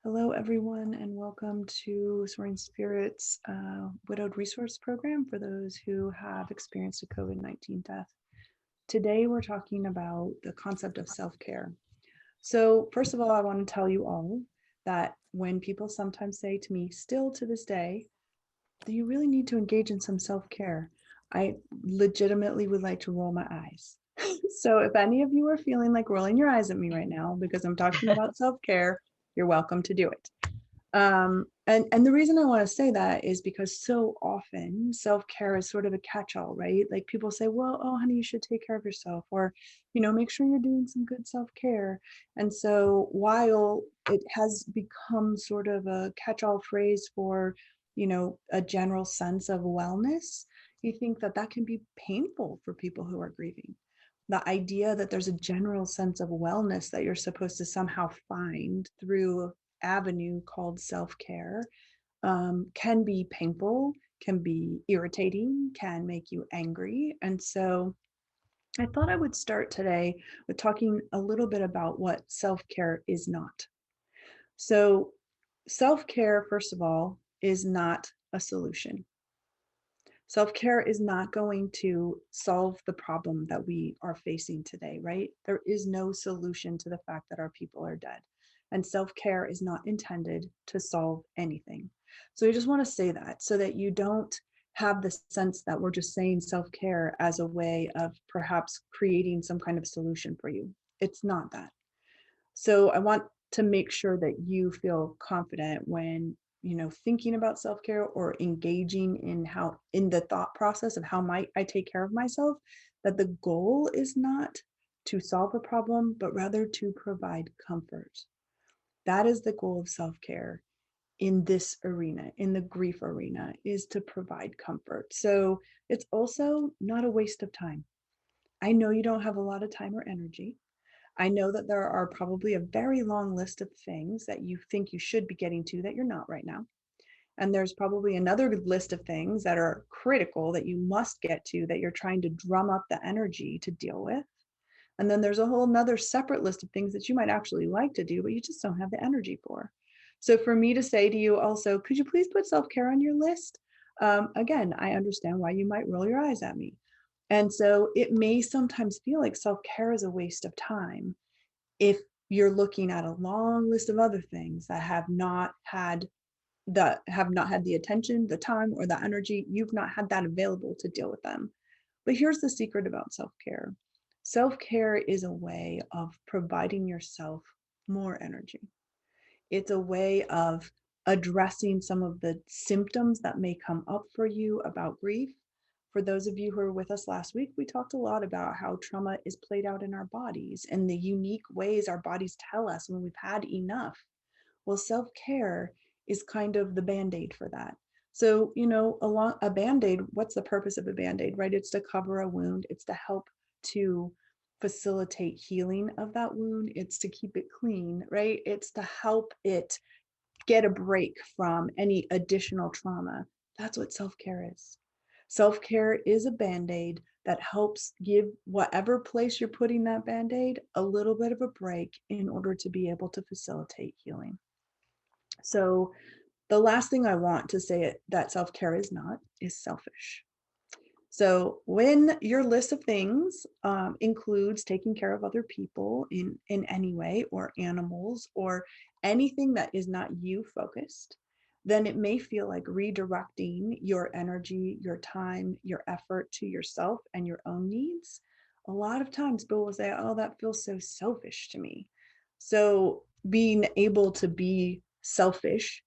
Hello, everyone, and welcome to Soaring Spirits Widowed Resource Program for those who have experienced a COVID 19 death. Today, we're talking about the concept of self care. So, first of all, I want to tell you all that when people sometimes say to me, still to this day, that you really need to engage in some self care, I legitimately would like to roll my eyes. So, if any of you are feeling like rolling your eyes at me right now because I'm talking about self care, you're welcome to do it. And the reason I want to say that is because so often self-care is sort of a catch-all, right? Like people say, well, oh honey, you should take care of yourself, or make sure you're doing some good self-care. And so while it has become sort of a catch-all phrase for a general sense of wellness, you think that that can be painful for people who are grieving. The idea that there's a general sense of wellness that you're supposed to somehow find through avenue called self-care can be painful, can be irritating, can make you angry. And so I thought I would start today with talking a little bit about what self-care is not. So self-care, first of all, is not a solution. Self-care is not going to solve the problem that we are facing today, right? There is no solution to the fact that our people are dead. And self-care is not intended to solve anything. So I just want to say that so that you don't have the sense that we're just saying self-care as a way of perhaps creating some kind of solution for you. It's not that. So I want to make sure that you feel confident when, thinking about self-care or engaging in the thought process of how might I take care of myself, that the goal is not to solve a problem, but rather to provide comfort. That is the goal of self-care in this arena, in the grief arena, is to provide comfort. So it's also not a waste of time. I know you don't have a lot of time or energy. I know that there are probably a very long list of things that you think you should be getting to that you're not right now. And there's probably another list of things that are critical that you must get to that you're trying to drum up the energy to deal with. And then there's a whole nother separate list of things that you might actually like to do, but you just don't have the energy for. So for me to say to you also, could you please put self-care on your list? Again, I understand why you might roll your eyes at me. And so it may sometimes feel like self-care is a waste of time if you're looking at a long list of other things that have not had the attention, the time, or the energy, you've not had that available to deal with them. But here's the secret about self-care. Self-care is a way of providing yourself more energy. It's a way of addressing some of the symptoms that may come up for you about grief. For those of you who were with us last week, we talked a lot about how trauma is played out in our bodies and the unique ways our bodies tell us when we've had enough. Well, self-care is kind of the band-aid for that. So, along a band-aid, what's the purpose of a band-aid, right? It's to cover a wound, it's to help to facilitate healing of that wound, it's to keep it clean, right? It's to help it get a break from any additional trauma. That's what self-care is. Self-care is a band-aid that helps give whatever place you're putting that band-aid a little bit of a break in order to be able to facilitate healing. So the last thing I want to say that self-care is not is selfish. So when your list of things includes taking care of other people in any way, or animals, or anything that is not you focused, then it may feel like redirecting your energy, your time, your effort to yourself and your own needs. A lot of times people will say, oh, that feels so selfish to me. So being able to be selfish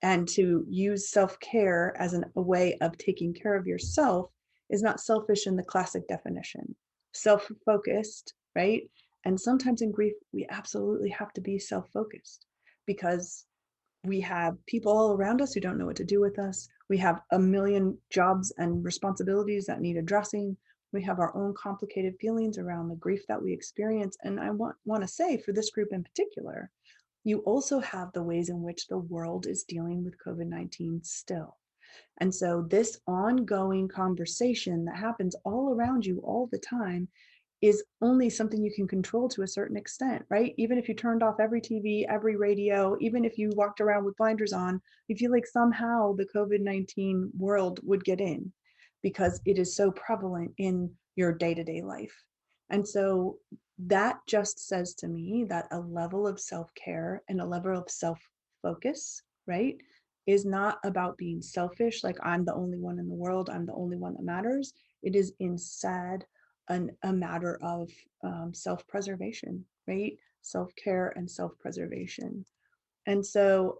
and to use self-care as a way of taking care of yourself is not selfish in the classic definition. Self-focused, right? And sometimes in grief, we absolutely have to be self-focused because we have people all around us who don't know what to do with us. We have a million jobs and responsibilities that need addressing. We have our own complicated feelings around the grief that we experience. And I want to say for this group in particular, you also have the ways in which the world is dealing with COVID-19 still. And so this ongoing conversation that happens all around you all the time is only something you can control to a certain extent, right? Even if you turned off every TV, every radio, even if you walked around with blinders on, I feel like somehow the COVID-19 world would get in because it is so prevalent in your day-to-day life. And so that just says to me that a level of self-care and a level of self-focus, right, is not about being selfish, like I'm the only one in the world, I'm the only one that matters. It is instead a matter of self-preservation, right? Self-care and self-preservation. And so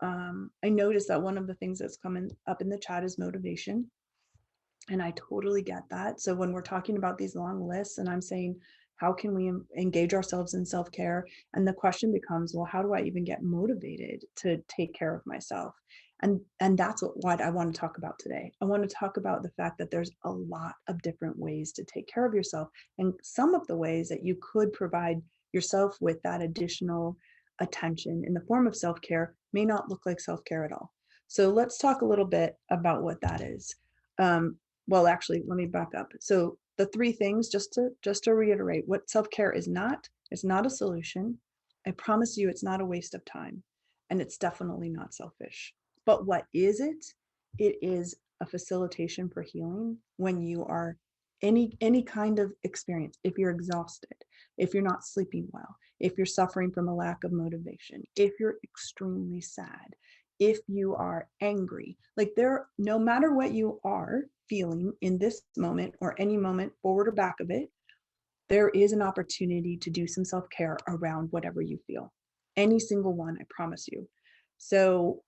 I noticed that one of the things that's coming up in the chat is motivation. And I totally get that. So when we're talking about these long lists and I'm saying, how can we engage ourselves in self-care? And the question becomes, well, how do I even get motivated to take care of myself? And that's what I want to talk about today. I want to talk about the fact that there's a lot of different ways to take care of yourself. And some of the ways that you could provide yourself with that additional attention in the form of self-care may not look like self-care at all. So let's talk a little bit about what that is. Well, actually, let me back up. So the three things, just to reiterate, what self-care is not, it's not a solution. I promise you it's not a waste of time, and it's definitely not selfish. But what is it? It is a facilitation for healing when you are any kind of experience. If you're exhausted, if you're not sleeping well, if you're suffering from a lack of motivation, if you're extremely sad, if you are angry, like no matter what you are feeling in this moment or any moment forward or back of it, there is an opportunity to do some self-care around whatever you feel. Any single one, I promise you. So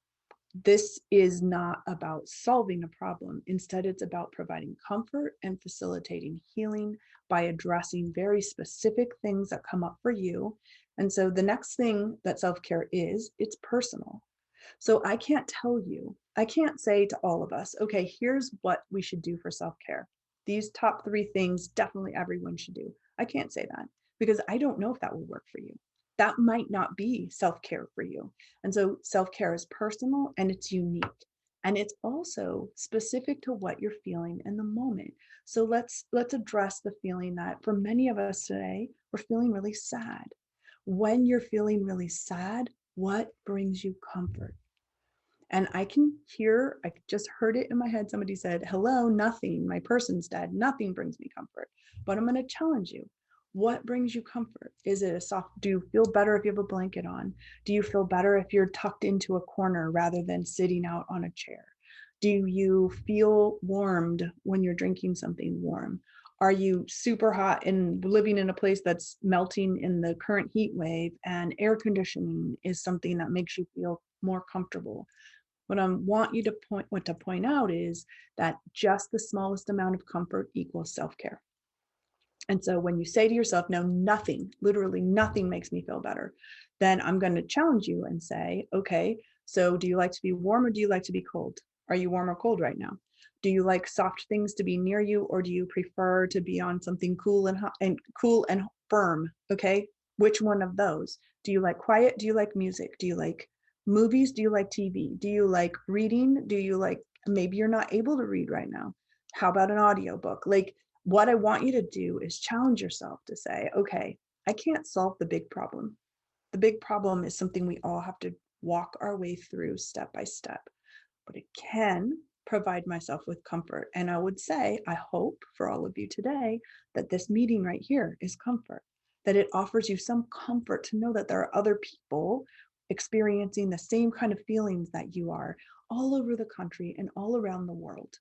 this is not about solving a problem. Instead, it's about providing comfort and facilitating healing by addressing very specific things that come up for you. And so the next thing that self-care is, it's personal. So I can't tell you, I can't say to all of us, okay, here's what we should do for self-care. These top three things, definitely everyone should do. I can't say that because I don't know if that will work for you. That might not be self-care for you. And so self-care is personal and it's unique. And it's also specific to what you're feeling in the moment. So let's address the feeling that for many of us today, we're feeling really sad. When you're feeling really sad, what brings you comfort? And I just heard it in my head. Somebody said, hello, nothing. My person's dead. Nothing brings me comfort. But I'm going to challenge you. What brings you comfort? Is it do you feel better if you have a blanket on? Do you feel better if you're tucked into a corner rather than sitting out on a chair? Do you feel warmed when you're drinking something warm? Are you super hot and living in a place that's melting in the current heat wave and air conditioning is something that makes you feel more comfortable? What I want you to point out is that just the smallest amount of comfort equals self-care. And so when you say to yourself, no, nothing, literally nothing makes me feel better, then I'm going to challenge you and say, okay, so do you like to be warm or do you like to be cold? Are you warm or cold right now? Do you like soft things to be near you or do you prefer to be on something cool and firm? Okay. Which one of those? Do you like quiet? Do you like music? Do you like movies? Do you like TV? Do you like reading? Do you like, maybe you're not able to read right now. How about an audiobook? Like, what I want you to do is challenge yourself to say, okay, I can't solve the big problem. The big problem is something we all have to walk our way through step by step, but it can provide myself with comfort. And I would say, I hope for all of you today that this meeting right here is comfort, that it offers you some comfort to know that there are other people experiencing the same kind of feelings that you are all over the country and all around the world.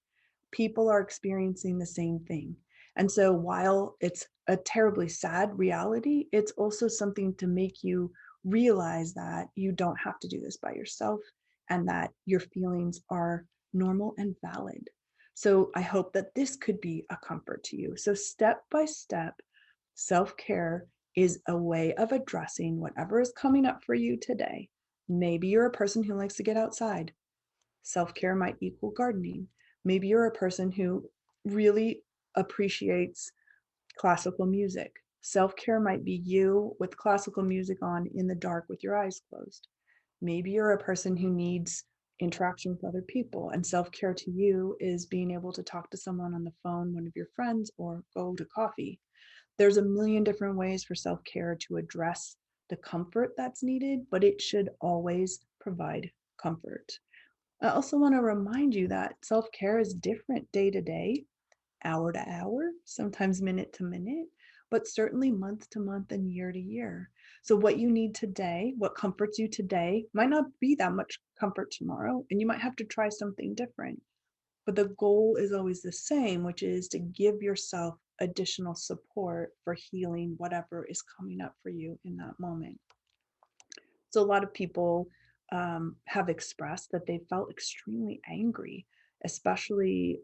People are experiencing the same thing. And so while it's a terribly sad reality, it's also something to make you realize that you don't have to do this by yourself and that your feelings are normal and valid. So I hope that this could be a comfort to you. So step by step, self-care is a way of addressing whatever is coming up for you today. Maybe you're a person who likes to get outside. Self-care might equal gardening. Maybe you're a person who really appreciates classical music. Self-care might be you with classical music on in the dark with your eyes closed. Maybe you're a person who needs interaction with other people, and self-care to you is being able to talk to someone on the phone, one of your friends, or go to coffee. There's a million different ways for self-care to address the comfort that's needed, but it should always provide comfort. I also want to remind you that self-care is different day to day, hour to hour, sometimes minute to minute, but certainly month to month and year to year. So, what you need today, what comforts you today, might not be that much comfort tomorrow, and you might have to try something different. But the goal is always the same, which is to give yourself additional support for healing whatever is coming up for you in that moment. So, a lot of people have expressed that they felt extremely angry, especially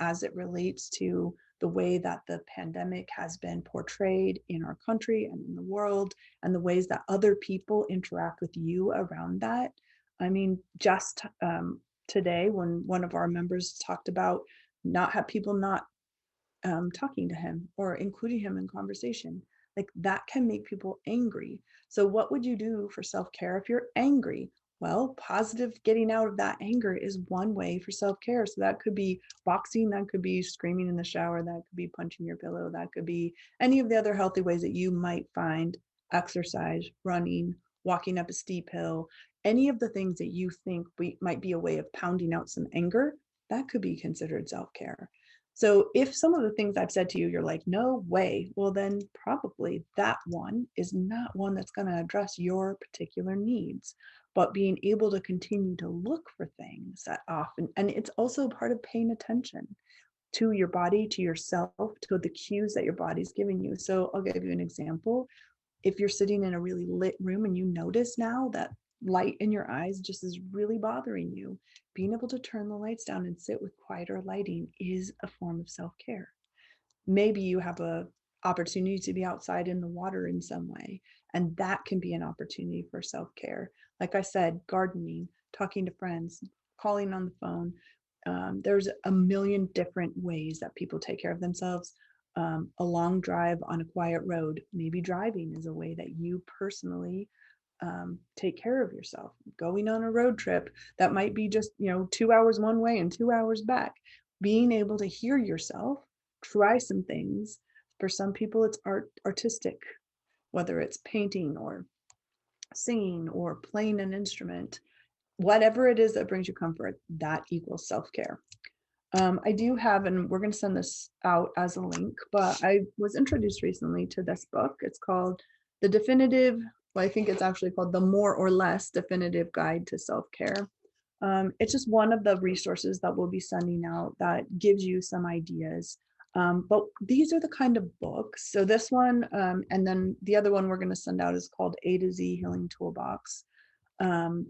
as it relates to the way that the pandemic has been portrayed in our country and in the world, and the ways that other people interact with you around that. I mean, just today, when one of our members talked about not have people not talking to him or including him in conversation. Like that can make people angry. So, what would you do for self care if you're angry? Well, positive getting out of that anger is one way for self care. So, that could be boxing, that could be screaming in the shower, that could be punching your pillow, that could be any of the other healthy ways that you might find: exercise, running, walking up a steep hill, any of the things that you think might be a way of pounding out some anger. That could be considered self care. So if some of the things I've said to you, you're like, no way, well, then probably that one is not one that's going to address your particular needs. But being able to continue to look for things that often, and it's also part of paying attention to your body, to yourself, to the cues that your body's giving you. So I'll give you an example. If you're sitting in a really lit room and you notice now that light in your eyes just is really bothering you, being able to turn the lights down and sit with quieter lighting is a form of self-care. Maybe you have a opportunity to be outside in the water in some way, and that can be an opportunity for self-care. Like I said, gardening, talking to friends, calling on the phone. There's a million different ways that people take care of themselves. A long drive on a quiet road, maybe driving is a way that you personally take care of yourself. Going on a road trip that might be just 2 hours one way and 2 hours back, being able to hear yourself, try some things. For some people it's artistic, whether it's painting or singing or playing an instrument. Whatever it is that brings you comfort, that equals self-care. I do have, and we're going to send this out as a link, but I was introduced recently to this book. It's called The Definitive, well, I think it's actually called The More or Less Definitive Guide to Self-Care. It's just one of the resources that we'll be sending out that gives you some ideas. But these are the kind of books. So this one, and then the other one we're going to send out is called A to Z Healing Toolbox,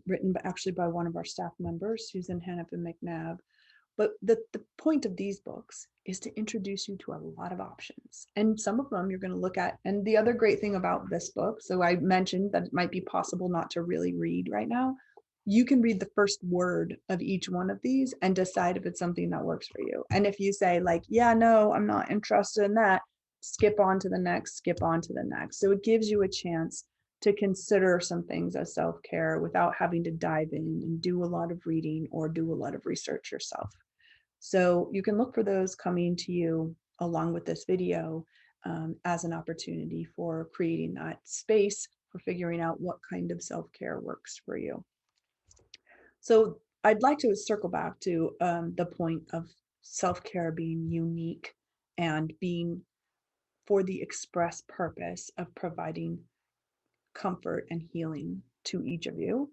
written actually by one of our staff members, Susan Hennepin McNabb. But the point of these books is to introduce you to a lot of options. And some of them you're going to look at. And the other great thing about this book, so I mentioned that it might be possible not to really read right now. You can read the first word of each one of these and decide if it's something that works for you. And if you say, like, yeah, no, I'm not interested in that, skip on to the next, skip on to the next. So it gives you a chance to consider some things as self-care without having to dive in and do a lot of reading or do a lot of research yourself. So you can look for those coming to you along with this video as an opportunity for creating that space for figuring out what kind of self-care works for you. So I'd like to circle back to the point of self-care being unique and being for the express purpose of providing comfort and healing to each of you.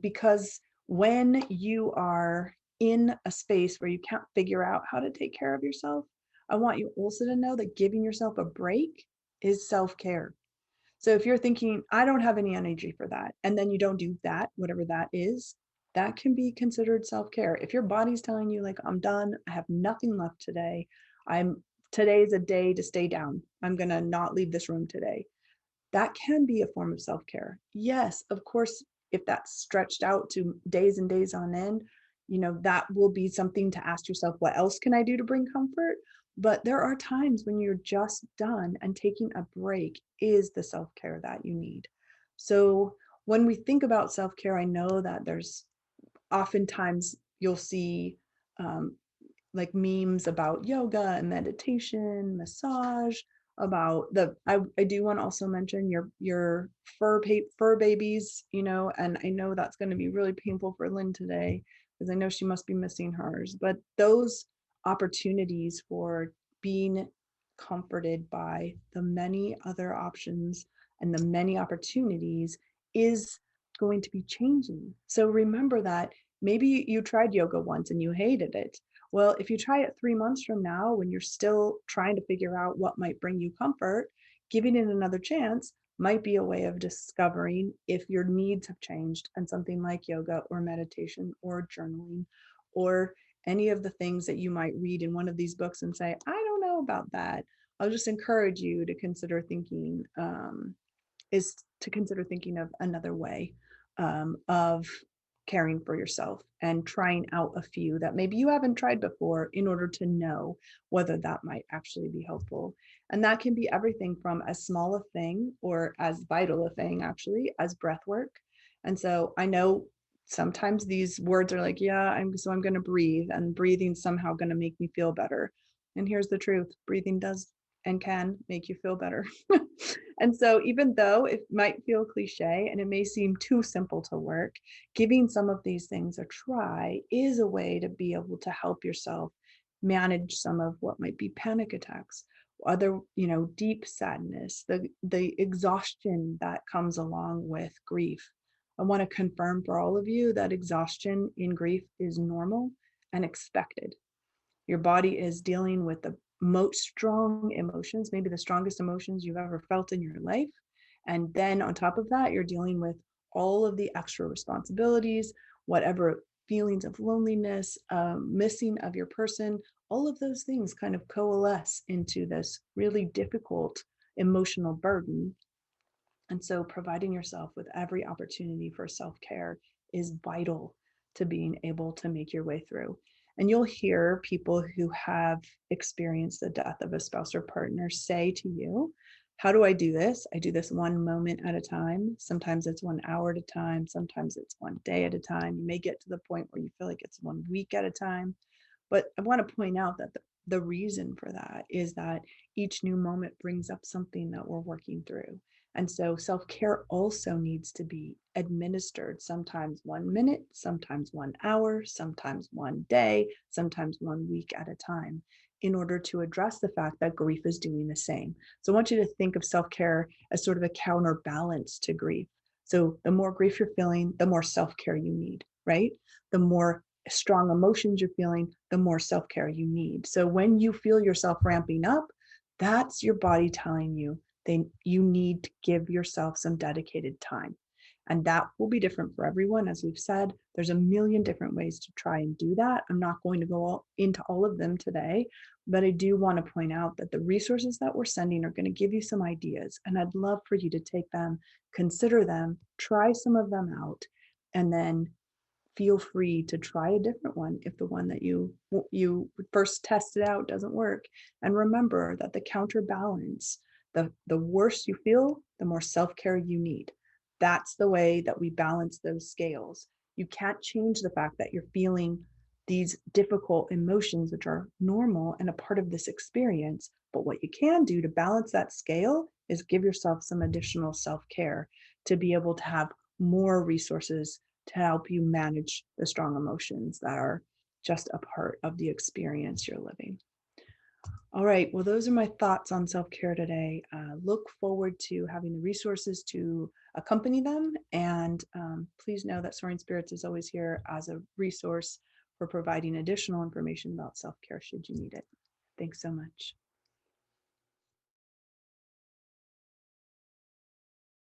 Because when you are in a space where you can't figure out how to take care of yourself, I want you also to know that giving yourself a break is self care. So if you're thinking, I don't have any energy for that, and then you don't do that, whatever that is, that can be considered self care. If your body's telling you, like, I'm done, I have nothing left today, today's a day to stay down, I'm going to not leave this room today, that can be a form of self-care. Yes, of course, if that's stretched out to days and days on end, that will be something to ask yourself, what else can I do to bring comfort? But there are times when you're just done, and taking a break is the self-care that you need. So when we think about self-care, I know that there's oftentimes you'll see like memes about yoga and meditation, massage, about I do want to also mention your fur babies, and I know that's going to be really painful for Lynn today because I know she must be missing hers. But those opportunities for being comforted by the many other options and the many opportunities is going to be changing. So remember that maybe you tried yoga once and you hated it. Well, if you try it 3 months from now, when you're still trying to figure out what might bring you comfort, giving it another chance might be a way of discovering if your needs have changed and something like yoga or meditation or journaling or any of the things that you might read in one of these books and say, I don't know about that. I'll just encourage you to consider thinking of another way of caring for yourself and trying out a few that maybe you haven't tried before in order to know whether that might actually be helpful. And that can be everything from as small a thing or as vital a thing actually as breath work. And so I know sometimes these words are like, yeah, I'm going to breathe, and breathing somehow going to make me feel better. And here's the truth: breathing does and can make you feel better. And so, even though it might feel cliche and it may seem too simple to work, giving some of these things a try is a way to be able to help yourself manage some of what might be panic attacks, other, deep sadness, the exhaustion that comes along with grief. I want to confirm for all of you that exhaustion in grief is normal and expected. Your body is dealing with the most strong emotions, maybe the strongest emotions you've ever felt in your life. And then on top of that, you're dealing with all of the extra responsibilities, whatever feelings of loneliness, missing of your person, all of those things kind of coalesce into this really difficult emotional burden. And so providing yourself with every opportunity for self-care is vital to being able to make your way through. And you'll hear people who have experienced the death of a spouse or partner say to you, how do I do this? I do this one moment at a time. Sometimes it's 1 hour at a time. Sometimes it's one day at a time. You may get to the point where you feel like it's 1 week at a time. But I want to point out that the reason for that is that each new moment brings up something that we're working through. And so self-care also needs to be administered, sometimes 1 minute, sometimes 1 hour, sometimes 1 day, sometimes 1 week at a time, in order to address the fact that grief is doing the same. So I want you to think of self-care as sort of a counterbalance to grief. So the more grief you're feeling, the more self-care you need, right? The more strong emotions you're feeling, the more self-care you need. So when you feel yourself ramping up, that's your body telling you you need to give yourself some dedicated time. And that will be different for everyone. As we've said, there's a million different ways to try and do that. I'm not going to go into all of them today, but I do want to point out that the resources that we're sending are going to give you some ideas. And I'd love for you to take them, consider them, try some of them out, and then feel free to try a different one if the one that you first tested out doesn't work. And remember that the counterbalance, the worse you feel, the more self-care you need. That's the way that we balance those scales. You can't change the fact that you're feeling these difficult emotions, which are normal and a part of this experience. But what you can do to balance that scale is give yourself some additional self-care to be able to have more resources to help you manage the strong emotions that are just a part of the experience you're living. All right, well, those are my thoughts on self-care today. Look forward to having the resources to accompany them. And please know that Soaring Spirits is always here as a resource for providing additional information about self-care should you need it. Thanks so much.